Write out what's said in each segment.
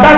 10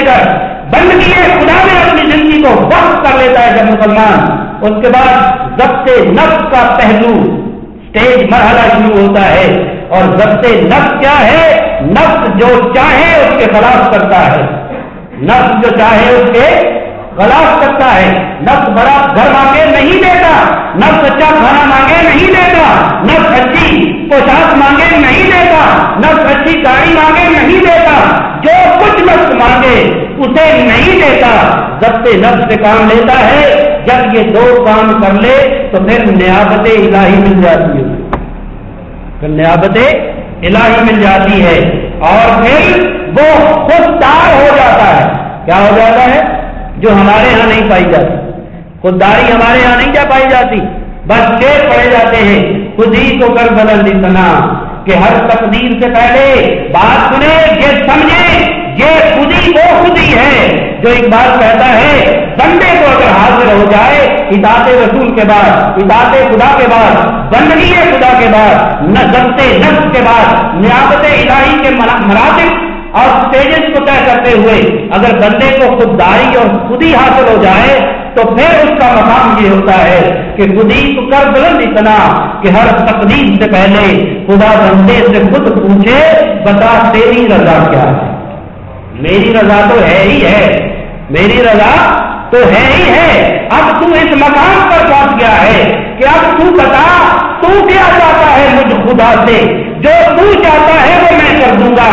لے کر بندگی خدا میں اپنی زندگی کو وقف کر لیتا ہے جب مسلمان، اس کے بعد ضبط نفس کا پہلو اسٹیج مرحلہ شروع ہوتا ہے۔ اور ضبط نفس کیا ہے؟ نفس جو چاہے اس کے خلاف کرتا ہے، نفس جو چاہے اس کے خلاف کرتا ہے۔ نفس بڑا گھر مانگے نہیں دیتا، نفس اچھا کھانا مانگے نہیں دیتا، نفس اچھی پوشاک مانگے نہیں دیتا، نفس اچھی گاڑی مانگے نہیں دیتا، جو کچھ نفس مانگے اسے نہیں دیتا، ضبط نفس سے کام لیتا ہے۔ جب یہ دو کام کر لے تو پھر نیابت الہی مل جاتی ہے، پھر نیابت الہی مل جاتی ہے، اور پھر وہ خوددار ہو جاتا ہے۔ کیا ہو جاتا ہے؟ جو ہمارے ہاں نہیں پائی جاتی، خودداری ہمارے ہاں نہیں جا پائی جاتی، بس شعر پڑے جاتے ہیں، خود ہی کو کر بدل دی سنا، کہ ہر تقدیر سے پہلے بات سنے، یہ سمجھے یہ خودی وہ خودی ہے جو اقبال کہتا ہے بندے کو اگر حاضر ہو جائے اطاعت رسول کے بعد، اطاعت خدا کے بعد، بندگی خدا کے بعد، ضبط نفس کے بعد، نیابت الہی کے مراتب اور سٹیجز کو طے کرتے ہوئے اگر بندے کو خودداری اور خودی حاصل ہو جائے تو پھر اس کا مقام یہ ہوتا ہے کہ خودی کو کر بلند اتنا کہ ہر تقدیر سے پہلے خدا بندے سے خود پوچھے بتا تیری رضا کیا ہے؟ میری رضا تو ہے ہی ہے، میری رضا تو ہے ہی ہے، اب تو اس مقام پر پہنچ گیا ہے کہ اب تو بتا تو کیا چاہتا ہے مجھ خدا سے، جو تو چاہتا ہے وہ میں کر دوں گا۔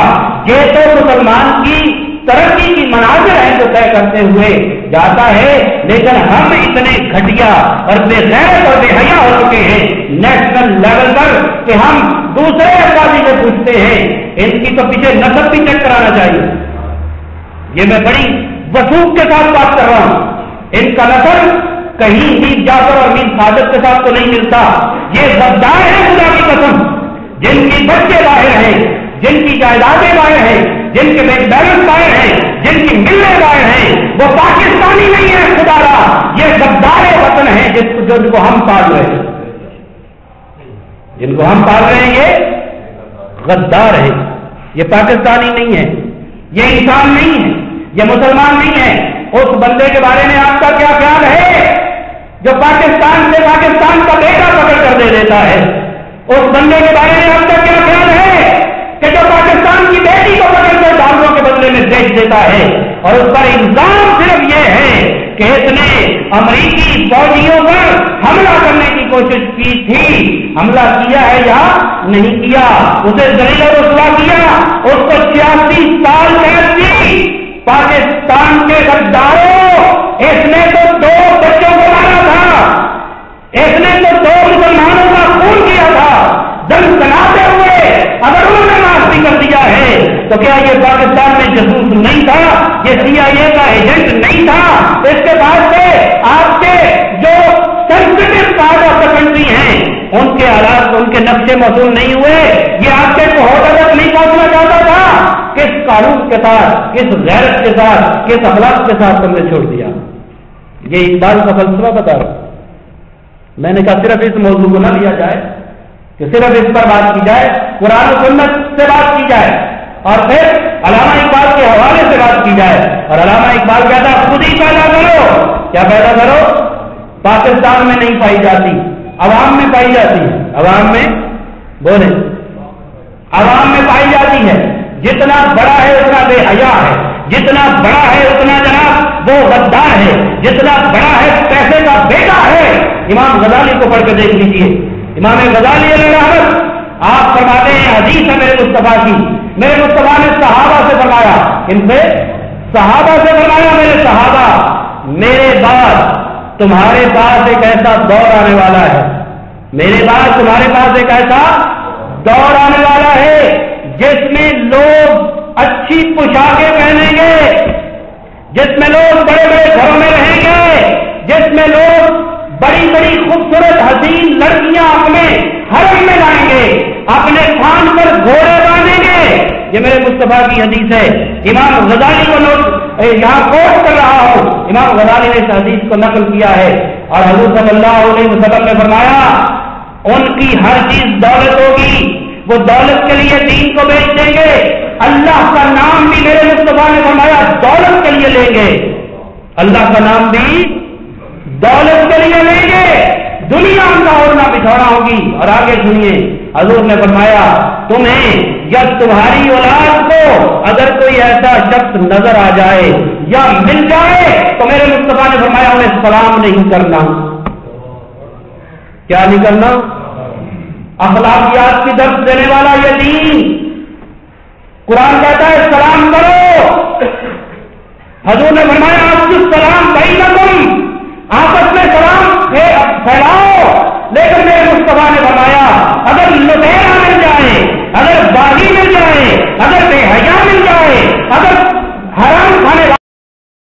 یہ تو مسلمان کی ترقی کی مناظر ہے جو طے کرتے ہوئے جاتا ہے، لیکن ہم اتنے گھٹیا اور بے غیرت اور بے حیا ہو چکے ہیں نیشنل لیول پر کہ ہم دوسرے افرادی سے پوچھتے ہیں، ان کی تو پیچھے نسب بھی چیک کرانا چاہیے۔ یہ میں بڑی وثوق کے ساتھ بات کر رہا ہوں، ان کا نسل کہیں میر جعفر اور میر صادق کے ساتھ تو نہیں ملتا۔ یہ غدار ہے خدا کی قسم، جن کی بچے باہر ہیں، جن کی جائیدادیں باہر ہیں، جن کے بینک بیلنس باہر ہیں، جن کی ملیں باہر ہیں، وہ پاکستانی نہیں ہے خدا را، یہ غدار وطن ہے جن کو ہم پال رہے ہیں، جن کو ہم پال رہے ہیں یہ غدار ہے، یہ پاکستانی نہیں ہے، یہ انسان نہیں ہے، یہ مسلمان نہیں ہے۔ اس بندے کے بارے میں آپ کا کیا خیال ہے جو پاکستان سے پاکستان کا بیٹا پکڑ کر دے دیتا ہے؟ اس بندے کے بارے میں آپ کا کیا خیال ہے کہ جو پاکستان کی بیٹی کو پکڑ کر ڈالروں کے بدلے میں بیچ دیتا ہے؟ اور اس پر الزام صرف یہ ہے کہ اس نے امریکی فوجیوں پر حملہ کرنے کی کوشش کی تھی، حملہ کیا ہے یا نہیں کیا؟ اسے ذلیل و رسوا کیا، اس کو 86 سال قید کی۔ پاکستان کے غداروں، اس نے تو 2 بچوں کو مارا تھا، اس نے تو 2 مسلمانوں کا خون کیا تھا، دنسناتے ہوئے اگر انہوں نے معاف بھی کر دیا ہے تو کیا یہ پاکستان میں جاسوس نہیں تھا؟ یہ CIA کا ایجنٹ نہیں تھا؟ اس کے بعد سے آپ کے جو sensitive part of the country ہیں ان کے حالات، ان کے نقشے موصول نہیں ہوئے؟ یہ آپ کے عہدہ تک نہیں پہنچنا چاہتا تھا؟ کس قانون کے ساتھ، کس غیرت کے ساتھ، کس اخلاق کے ساتھ تم نے چھوڑ دیا؟ یہ اقبال کا فلسفہ بتا رہا ہوں۔ میں نے کہا صرف اس موضوع کو نہ لیا جائے کہ صرف اس پر بات کی جائے، قرآن و سنت سے بات کی جائے اور پھر علامہ اقبال کے حوالے سے بات کی جائے۔ اور علامہ اقبال کہتا خود ہی پیدا کرو، کیا پیدا کرو؟ پاکستان میں نہیں پائی جاتی، عوام میں پائی جاتی ہے، عوام میں بولے، عوام میں پائی جاتی ہے۔ جتنا بڑا ہے اتنا بے حیا ہے، جتنا بڑا ہے اتنا جناب وہ غدار ہے، جتنا بڑا ہے پیسے کا بیٹا ہے۔ امام غزالی کو پڑھ کے دیکھ لیجیے، امام غزالی علیہ رحمت آپ فرماتے ہیں، حدیث ہے میرے مصطفیٰ کی، میرے مصطفیٰ نے صحابہ سے فرمایا، ان سے صحابہ سے فرمایا، میرے صحابہ میرے بعد تمہارے پاس ایک ایسا دور آنے والا ہے، میرے بعد تمہارے پاس ایک ایسا دور آنے والا ہے جس میں لوگ اچھی پوشاکیں پہنیں گے، جس میں لوگ بڑے بڑے گھروں میں رہیں گے، جس میں لوگ بڑی بڑی خوبصورت حسین لڑکیاں اپنے حرم میں لائیں گے، اپنے تھان پر گھوڑے باندھیں گے۔ یہ میرے مصطفیٰ کی حدیث ہے، امام غزالی کو یہاں کوٹ کر رہا ہوں، امام غزالی نے اس حدیث کو نقل کیا ہے اور حضور صلی اللہ علیہ وسلم نے فرمایا ان کی ہر چیز دولت ہوگی، وہ دولت کے لیے دین کو بیچ دیں گے، اللہ کا نام بھی بھی میرے مصطفیٰ نے فرمایا دولت کے لیے لیں گے، اللہ کا نام بھی دولت کے لیے لیں گے، دنیا کا اوڑھنا بچھونا ہوگی۔ اور آگے سنیے، حضور نے فرمایا تمہیں یا تمہاری اولاد کو اگر کوئی ایسا شخص نظر آ جائے یا مل جائے تو میرے مصطفیٰ نے فرمایا انہیں سلام نہیں کرنا۔ کیا نہیں کرنا؟ اخلاقیات کی درس دینے والا یہ دین، قرآن کہتا ہے سلام کرو، حضور نے فرمایا آپ السلام بینکم،